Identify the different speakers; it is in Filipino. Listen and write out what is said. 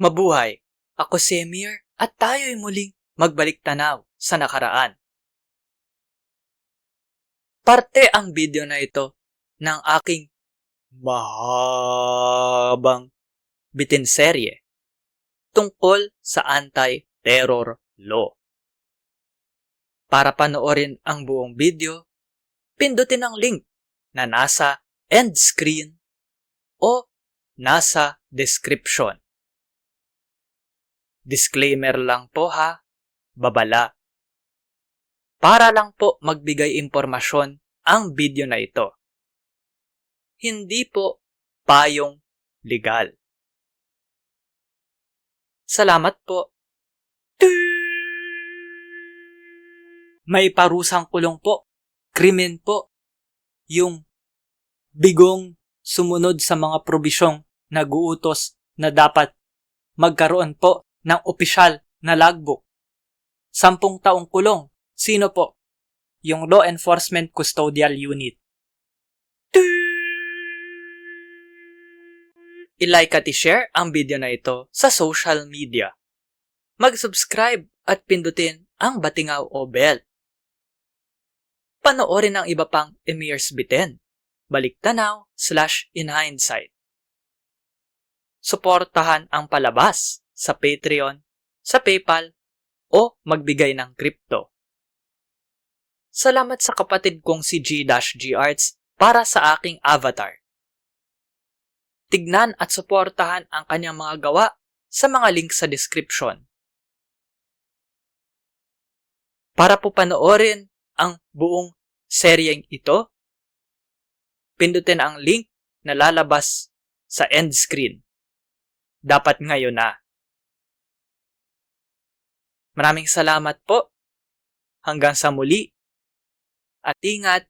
Speaker 1: Mabuhay! Ako si Emir at tayo'y muling magbalik tanaw sa nakaraan. Parte ang video na ito ng aking mahabang bitinserye tungkol sa anti-terror law. Para panoorin ang buong video, pindutin ang link na nasa end screen o nasa description. Disclaimer lang po ha, babala. Para lang po magbigay impormasyon ang video na ito. Hindi po payong legal. Salamat po. May parusang kulong po, krimen po, yung bigong sumunod sa mga probisyong nag-uutos na dapat magkaroon po ng opisyal na logbook. 10 taong kulong. Sino po? Yung Law Enforcement Custodial Unit. I-like at i-share ang video na ito sa social media. Mag-subscribe at pindutin ang batingaw o bell. Panoorin ang iba pang Emir's Biten, baliktanaw/inhindsight. Suportahan ang palabas sa Patreon, sa PayPal, o magbigay ng crypto. Salamat sa kapatid kong si G-G Arts para sa aking avatar. Tignan at suportahan ang kanyang mga gawa sa mga link sa description. Para po panoorin ang buong seryeng ito, pindutin ang link na lalabas sa end screen. Dapat ngayon na. Maraming salamat po. Hanggang sa muli. At ingat.